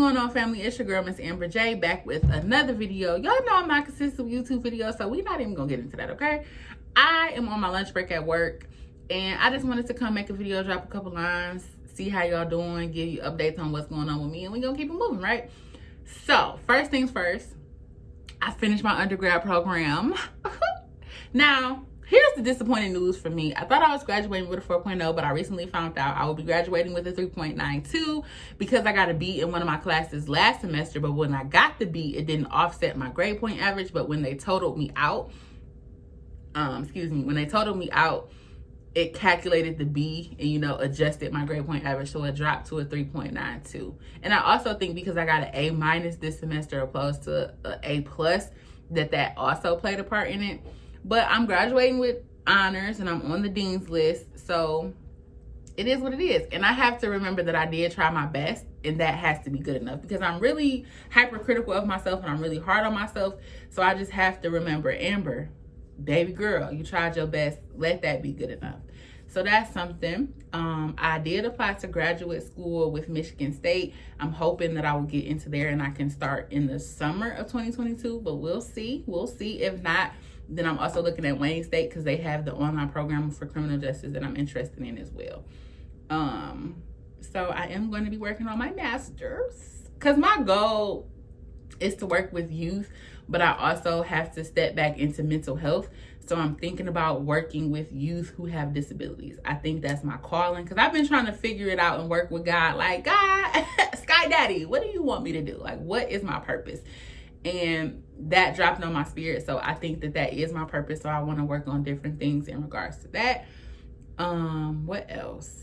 going on, family? It's your girl, Miss Amber J, back with another video. Y'all know I'm not consistent with YouTube videos, so we're not even gonna get into that, okay? I am on my lunch break at work, and I just wanted to come make a video, drop a couple lines, see how y'all doing, give you updates on what's going on with me, and we're gonna keep it moving, right? So, first things first, I finished my undergrad program. Now, here's the disappointing news for me. I thought I was graduating with a 4.0, but I recently found out I will be graduating with a 3.92 because I got a B in one of my classes last semester. But when I got the B, it didn't offset my grade point average. But when they totaled me out, it calculated the B and, adjusted my grade point average. So it dropped to a 3.92. And I also think because I got an A- this semester opposed to an A+, that also played a part in it. But I'm graduating with honors and I'm on the dean's list. So it is what it is. And I have to remember that I did try my best, and that has to be good enough because I'm really hypercritical of myself and I'm really hard on myself. So I just have to remember, Amber, baby girl, you tried your best. Let that be good enough. So that's something. I did apply to graduate school with Michigan State. I'm hoping that I will get into there and I can start in the summer of 2022, but we'll see. We'll see. If not, then I'm also looking at Wayne State because they have the online program for criminal justice that I'm interested in as well. So I am going to be working on my master's because my goal is to work with youth, but I also have to step back into mental health. So I'm thinking about working with youth who have disabilities. I think that's my calling because I've been trying to figure it out and work with God. Like, God, Sky Daddy, what do you want me to do? Like, what is my purpose? And that dropped on my spirit. So I think that is my purpose. So I want to work on different things in regards to that. What else?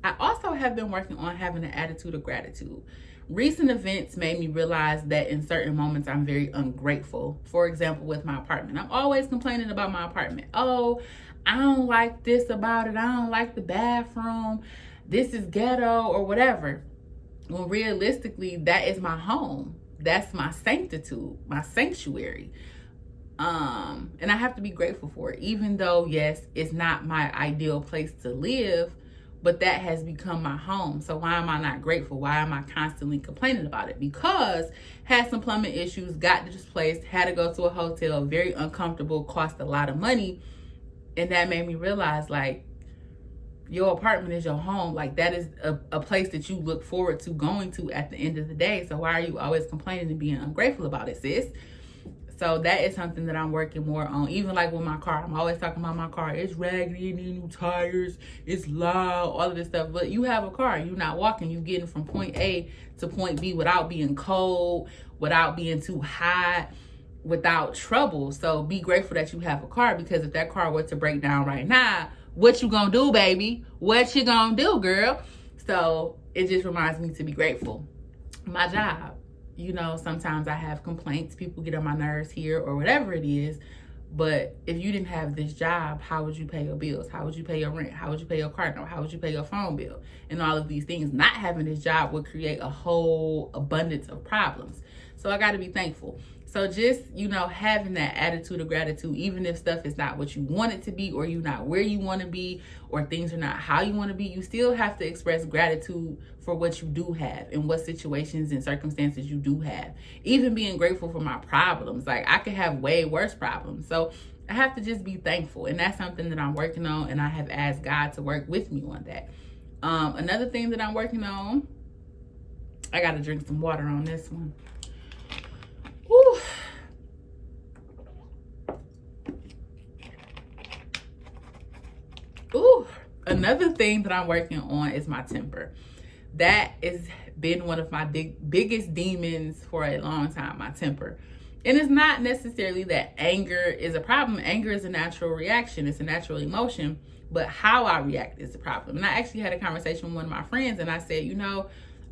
I also have been working on having an attitude of gratitude. Recent events made me realize that in certain moments I'm very ungrateful. For example, with my apartment. I'm always complaining about my apartment. Oh, I don't like this about it. I don't like the bathroom. This is ghetto or whatever. Well, realistically, that is my home. That's my sanctitude, my sanctuary. And I have to be grateful for it. Even though, yes, it's not my ideal place to live, but that has become my home. So why am I not grateful? Why am I constantly complaining about it? Because had some plumbing issues, got displaced, had to go to a hotel, very uncomfortable, cost a lot of money. And that made me realize, like, your apartment is your home. Like, that is a place that you look forward to going to at the end of the day. So why are you always complaining and being ungrateful about it, sis? So that is something that I'm working more on. Even like with my car, I'm always talking about my car. It's raggedy, it needs new tires, it's loud, all of this stuff. But you have a car, you're not walking. You're getting from point A to point B without being cold, without being too hot, without trouble. So be grateful that you have a car, because if that car were to break down right now, what you gonna do, baby? What you gonna do, girl? So it just reminds me to be grateful. My job. Sometimes I have complaints. People get on my nerves here or whatever it is. But if you didn't have this job, how would you pay your bills? How would you pay your rent? How would you pay your car note? How would you pay your phone bill? And all of these things. Not having this job would create a whole abundance of problems. So I got to be thankful. So just, having that attitude of gratitude, even if stuff is not what you want it to be, or you're not where you want to be, or things are not how you want to be, you still have to express gratitude for what you do have and what situations and circumstances you do have. Even being grateful for my problems. Like, I could have way worse problems. So I have to just be thankful. And that's something that I'm working on. And I have asked God to work with me on that. Another thing that I'm working on, I got to drink some water on this one. Whew. Ooh. Another thing that I'm working on is my temper. That has been one of my biggest demons for a long time, my temper. And it's not necessarily that anger is a problem. Anger is a natural reaction. It's a natural emotion. But how I react is the problem. And I actually had a conversation with one of my friends, and I said,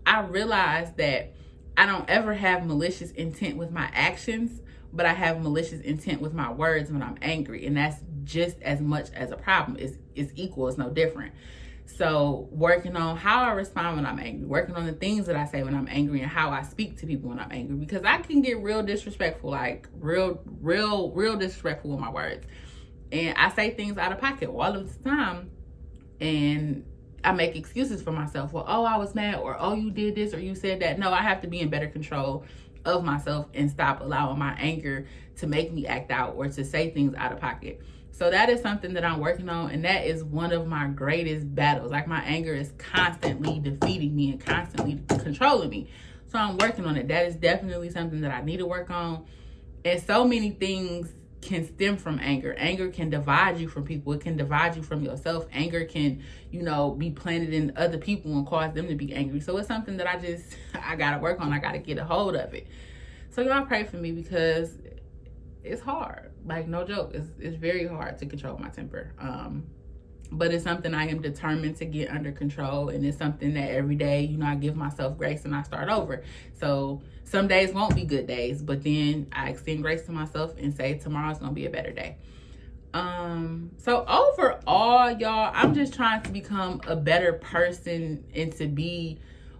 I realized that I don't ever have malicious intent with my actions, but I have malicious intent with my words when I'm angry. And that's just as much as a problem. It's equal. It's no different. So working on how I respond when I'm angry, working on the things that I say when I'm angry, and how I speak to people when I'm angry, because I can get real disrespectful, like real disrespectful with my words. And I say things out of pocket all of the time. And I make excuses for myself. Well, oh, I was mad, or oh, you did this, or you said that. No, I have to be in better control of myself and stop allowing my anger to make me act out or to say things out of pocket. So that is something that I'm working on, and that is one of my greatest battles. Like, my anger is constantly defeating me and constantly controlling me. So I'm working on it. That is definitely something that I need to work on. And so many things can stem from anger. Anger can divide you from people. It can divide you from yourself. Anger can, be planted in other people and cause them to be angry. So it's something that I gotta work on. I gotta get a hold of it. So y'all pray for me, because it's hard. Like, no joke. It's very hard to control my temper. But it's something I am determined to get under control. And it's something that every day, I give myself grace and I start over. So some days won't be good days, but then I extend grace to myself and say tomorrow's going to be a better day. So overall, y'all, I'm just trying to become a better person and to be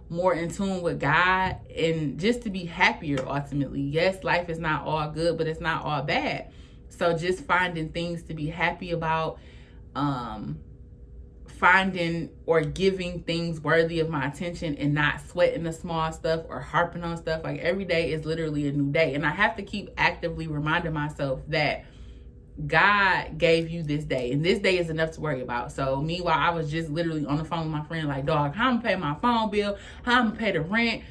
more in tune with God and just to be happier ultimately. Yes, life is not all good, but it's not all bad. So just finding things to be happy about, finding or giving things worthy of my attention and not sweating the small stuff or harping on stuff. Like, every day is literally a new day. And I have to keep actively reminding myself that God gave you this day, and this day is enough to worry about. So meanwhile, I was just literally on the phone with my friend, like, dog, how I'm gonna pay my phone bill, how I'm gonna pay the rent,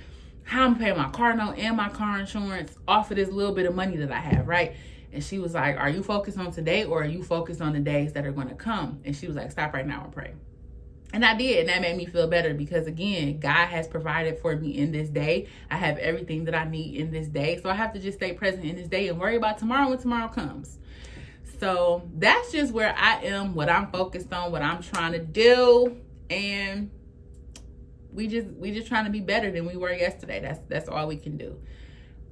how I'm gonna pay my car note and my car insurance off of this little bit of money that I have, right? And she was like, are you focused on today, or are you focused on the days that are going to come? And she was like, stop right now and pray. And I did, and that made me feel better, because again, God has provided for me in this day. I have everything that I need in this day. So I have to just stay present in this day and worry about tomorrow when tomorrow comes. So that's just where I am, what I'm focused on, what I'm trying to do. And we just trying to be better than we were yesterday. That's all we can do.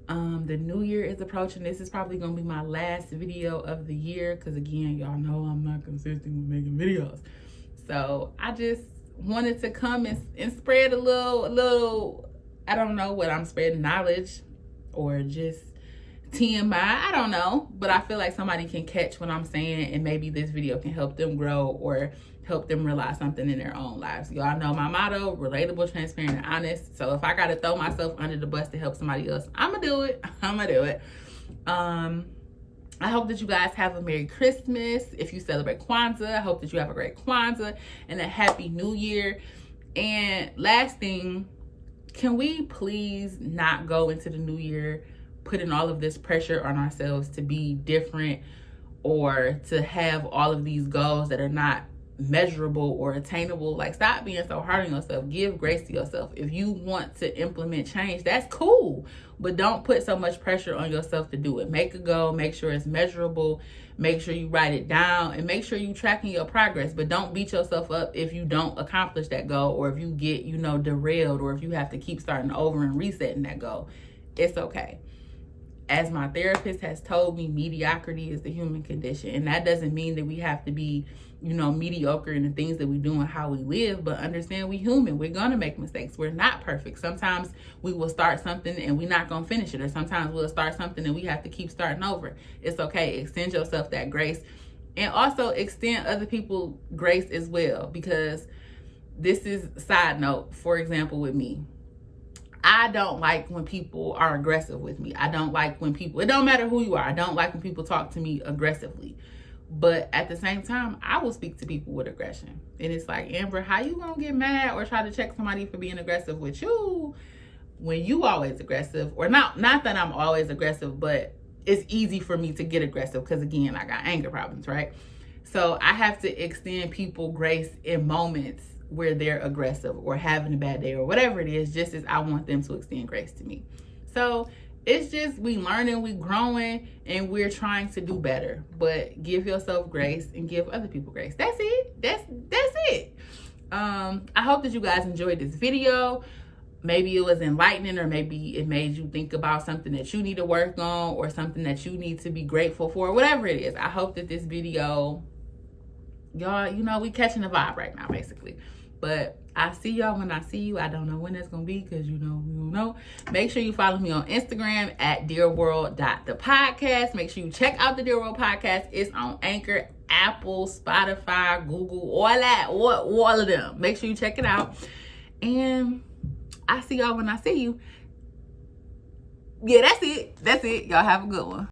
The new year is approaching. This is probably gonna be my last video of the year, because again, y'all know I'm not consistent with making videos. So I just wanted to come and spread a little, I don't know what I'm spreading, knowledge or just TMI, I don't know, but I feel like somebody can catch what I'm saying, and maybe this video can help them grow or help them realize something in their own lives. Y'all know my motto: relatable, transparent, and honest. So if I gotta throw myself under the bus to help somebody else, I'ma do it. I hope that you guys have a Merry Christmas. If you celebrate Kwanzaa, I hope that you have a great Kwanzaa and a Happy New Year. And last thing, can we please not go into the new year putting all of this pressure on ourselves to be different or to have all of these goals that are not measurable or attainable? Like, stop being so hard on yourself. Give grace to yourself. If you want to implement change, that's cool, but don't put so much pressure on yourself to do it. Make a goal, make sure it's measurable, make sure you write it down, and make sure you're tracking your progress. But don't beat yourself up if you don't accomplish that goal, or if you get derailed, or if you have to keep starting over and resetting that goal. It's okay. As my therapist has told me, mediocrity is the human condition. And that doesn't mean that we have to be, mediocre in the things that we do and how we live, but understand we human. We're going to make mistakes. We're not perfect. Sometimes we will start something and we're not going to finish it. Or sometimes we'll start something and we have to keep starting over. It's okay. Extend yourself that grace. And also extend other people grace as well. Because this is a side note, for example, with me. I don't like when people are aggressive with me. I don't like when people, it don't matter who you are, I don't like when people talk to me aggressively. But at the same time, I will speak to people with aggression. And it's like, Amber, how you gonna get mad or try to check somebody for being aggressive with you when you always aggressive? Or not that I'm always aggressive, but it's easy for me to get aggressive because, again, I got anger problems, right? So I have to extend people grace in moments where they're aggressive or having a bad day or whatever it is, just as I want them to extend grace to me. So it's just, we learning, we growing, and we're trying to do better. But give yourself grace and give other people grace. That's it. That's it. I hope that you guys enjoyed this video. Maybe it was enlightening, or maybe it made you think about something that you need to work on or something that you need to be grateful for, whatever it is. I hope that this video, y'all, we catching the vibe right now, basically. But I see y'all when I see you. I don't know when that's going to be, because we don't know. Make sure you follow me on Instagram at dearworld.thepodcast. Make sure you check out the Dear World Podcast. It's on Anchor, Apple, Spotify, Google, all that, all of them. Make sure you check it out. And I see y'all when I see you. Yeah, that's it. Y'all have a good one.